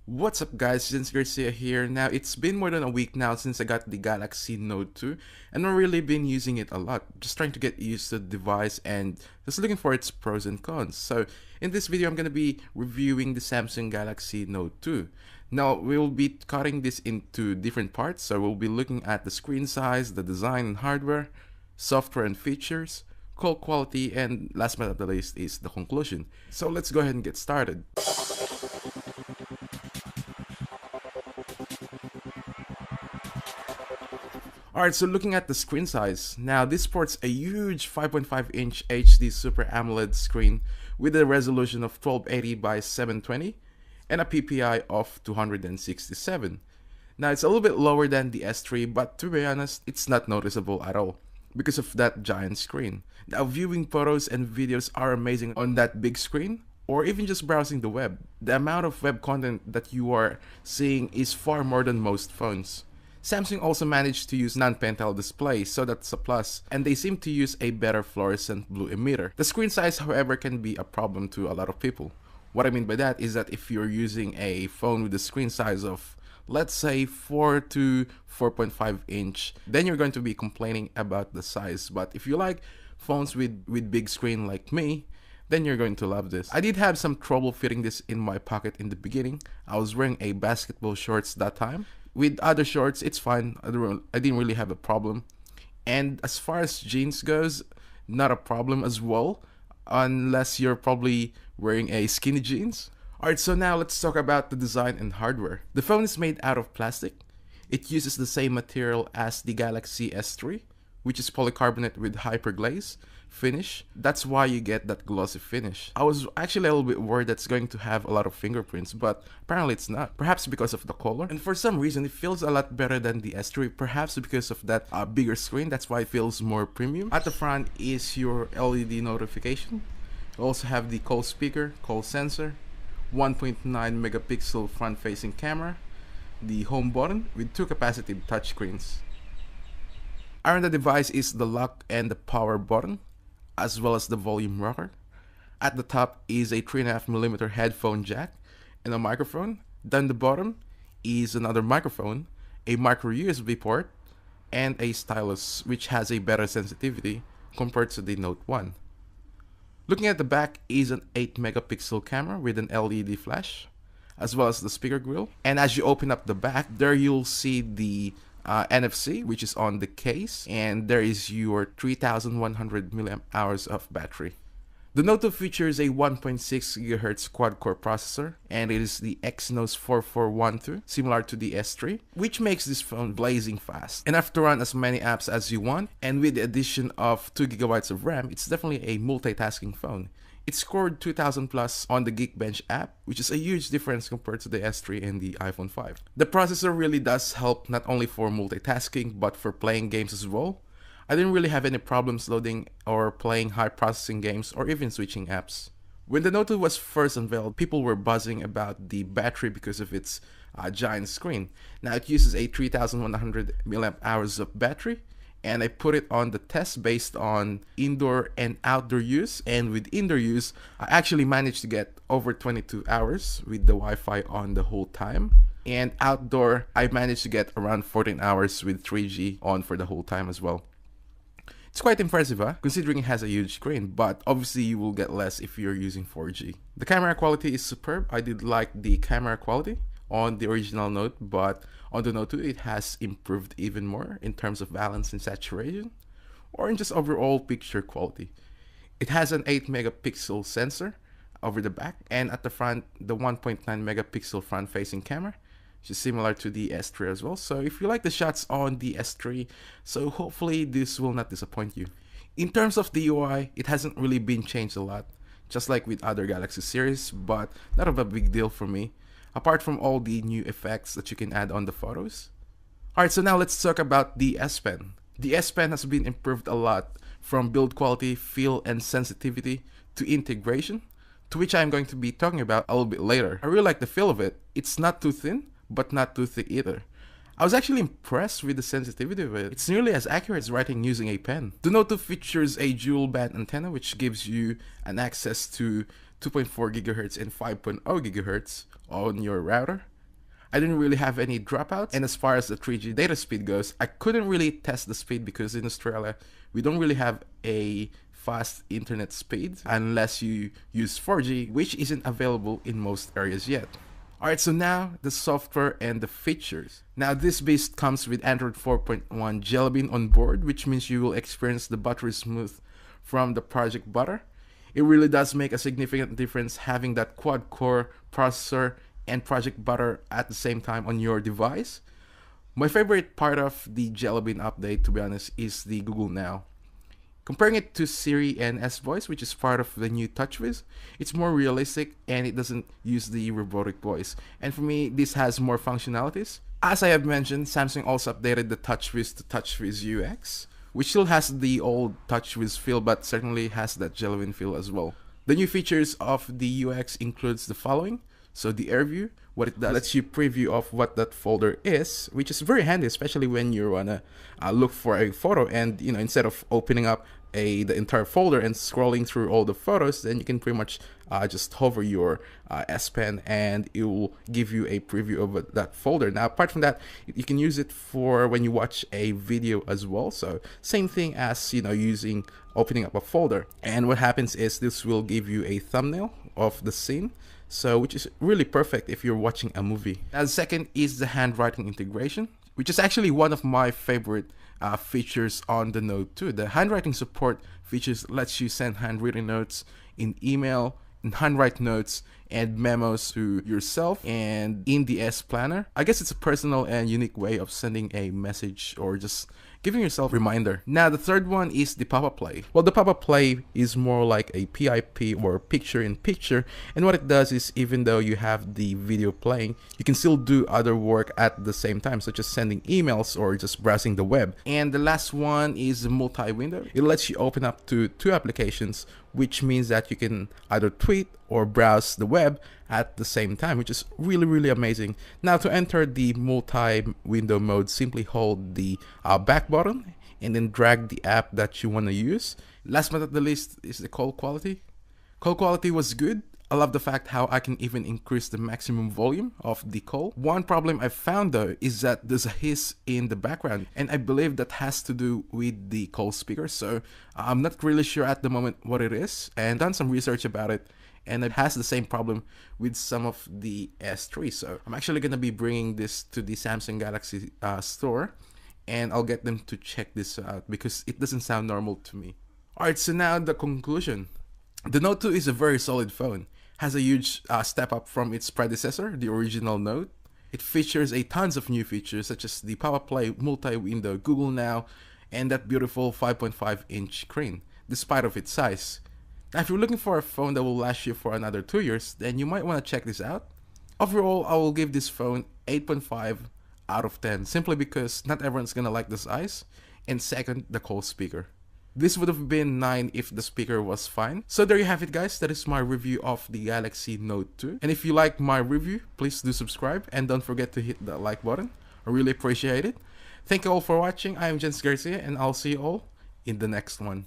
What's up guys, Jens Garcia here. Now it's been more than a week now since I got the Galaxy Note 2 and I've really been using it a lot, just trying to get used to the device and just looking for its pros and cons. So in this video I'm going to be reviewing the Samsung Galaxy Note 2. Now we'll be cutting this into different parts, so we'll be looking at the screen size, the design and hardware, software and features, call quality, and last but not the least is the conclusion. So let's go ahead and get started. Alright, so looking at the screen size, now this sports a huge 5.5-inch HD Super AMOLED screen with a resolution of 1280 by 720 and a PPI of 267. Now it's a little bit lower than the S3, but to be honest, it's not noticeable at all because of that giant screen. Now viewing photos and videos are amazing on that big screen, or even just browsing the web. The amount of web content that you are seeing is far more than most phones. Samsung also managed to use non-pentile display, so that's a plus, and they seem to use a better fluorescent blue emitter. The screen size, however, can be a problem to a lot of people. What I mean by that is that if you're using a phone with a screen size of, let's say, 4 to 4.5 inch, then you're going to be complaining about the size. But if you like phones with big screen like me, then you're going to love this. I did have some trouble fitting this in my pocket in the beginning. I was wearing a basketball shorts that time. With other shorts, it's fine. I didn't really have a problem. And as far as jeans goes, not a problem as well, unless you're probably wearing a skinny jeans. Alright, so now let's talk about the design and hardware. The phone is made out of plastic. It uses the same material as the Galaxy S3, which is polycarbonate with hyperglaze finish. That's why you get that glossy finish. I was actually a little bit worried that's going to have a lot of fingerprints, but apparently it's not. Perhaps because of the color. And for some reason, it feels a lot better than the S3. Perhaps because of that bigger screen. That's why it feels more premium. At the front is your LED notification. You also have the call speaker, call sensor, 1.9 megapixel front-facing camera, the home button with 2 capacitive touchscreens. Around the device is the lock and the power button, as well as the volume rocker. At the top is a 3.5mm headphone jack and a microphone. Down the bottom is another microphone, a micro USB port, and a stylus, which has a better sensitivity compared to the Note 1. Looking at the back is an 8 megapixel camera with an LED flash, as well as the speaker grill. And as you open up the back, there you'll see the NFC, which is on the case, and there is your 3100 milliamp hours of battery. The Note 2 features a 1.6 GHz quad-core processor, and it is the Exynos 4412, similar to the S3, which makes this phone blazing fast. Enough to run as many apps as you want, and with the addition of 2GB of RAM, it's definitely a multitasking phone. It scored 2000 plus on the Geekbench app, which is a huge difference compared to the S3 and the iPhone 5. The processor really does help not only for multitasking, but for playing games as well. I didn't really have any problems loading or playing high processing games or even switching apps. When the Note 2 was first unveiled, people were buzzing about the battery because of its giant screen. Now it uses a 3100 milliamp hours of battery, and I put it on the test based on indoor and outdoor use. And with indoor use, I actually managed to get over 22 hours with the Wi-Fi on the whole time. And outdoor, I managed to get around 14 hours with 3G on for the whole time as well. It's quite impressive, considering it has a huge screen, but obviously you will get less if you're using 4G. The camera quality is superb. I did like the camera quality on the original Note, but on the Note 2 it has improved even more in terms of balance and saturation, or in just overall picture quality. It has an 8 megapixel sensor over the back, and at the front the 1.9 megapixel front facing camera, which is similar to the S3 as well. So if you like the shots on the S3, so hopefully this will not disappoint you. In terms of the UI, it hasn't really been changed a lot, just like with other Galaxy series, but not of a big deal for me, apart from all the new effects that you can add on the photos. Alright, so now let's talk about the S Pen. The S Pen has been improved a lot, from build quality, feel, and sensitivity to integration, to which I'm going to be talking about a little bit later. I really like the feel of it. It's not too thin, but not too thick either. I was actually impressed with the sensitivity of it. It's nearly as accurate as writing using a pen. The Note 2 features a dual band antenna, which gives you an access to 2.4 GHz and 5.0 GHz on your router, I didn't really have any dropouts, and as far as the 3G data speed goes, I couldn't really test the speed because in Australia we don't really have a fast internet speed unless you use 4G, which isn't available in most areas yet. Alright, so now the software and the features. Now this beast comes with Android 4.1 Jelly Bean on board, which means you will experience the buttery smooth from the Project Butter. It really does make a significant difference having that quad-core processor and Project Butter at the same time on your device. My favorite part of the Jelly Bean update, to be honest, is the Google Now. Comparing it to Siri and S-Voice, which is part of the new TouchWiz, it's more realistic and it doesn't use the robotic voice. And for me, this has more functionalities. As I have mentioned, Samsung also updated the TouchWiz to TouchWiz UX, which still has the old TouchWiz feel but certainly has that Jelly Bean feel as well. The new features of the UX includes the following. So the AirView, what it does, lets you preview of what that folder is, which is very handy, especially when you wanna look for a photo, and instead of opening up the entire folder and scrolling through all the photos, then you can pretty much just hover your S Pen and it will give you a preview of that folder. Now apart from that, you can use it for when you watch a video as well, so same thing as using opening up a folder. And what happens is this will give you a thumbnail of the scene, so which is really perfect if you're watching a movie. Now the second is the handwriting integration, which is actually one of my favorite features on the Note 2. The handwriting support features lets you send handwritten notes in email, in handwrite notes, and memos to yourself and in the S Planner. I guess it's a personal and unique way of sending a message or just giving yourself a reminder. Now the third one is the pop-up play. Well, the pop-up play is more like a PIP or picture in picture, and what it does is even though you have the video playing, you can still do other work at the same time, such as sending emails or just browsing the web. And the last one is the multi-window. It lets you open up to 2 applications, which means that you can either tweet or browse the web at the same time, which is really amazing. Now to enter the multi-window mode, simply hold the back button and then drag the app that you want to use. Last but not the least is the call quality. Call quality was good. I love the fact how I can even increase the maximum volume of the call. One problem I found though is that there's a hiss in the background, and I believe that has to do with the call speaker, so I'm not really sure at the moment what it is, and done some research about it, and it has the same problem with some of the S3. So I'm actually going to be bringing this to the Samsung Galaxy store, and I'll get them to check this out because it doesn't sound normal to me. Alright, so now the conclusion. The Note 2 is a very solid phone. Has a huge step up from its predecessor, the original Note. It features a tons of new features such as the pop-up play, multi-window, Google Now, and that beautiful 5.5-inch screen, despite of its size. Now, if you're looking for a phone that will last you for another 2 years, then you might want to check this out. Overall, I will give this phone 8.5 out of 10, simply because not everyone's gonna like the size, and second, the call speaker. This would have been 9 if the speaker was fine. So there you have it guys, that is my review of the Galaxy Note 2. And if you like my review, please do subscribe and don't forget to hit the like button. I really appreciate it. Thank you all for watching. I am Jens Garcia and I'll see you all in the next one.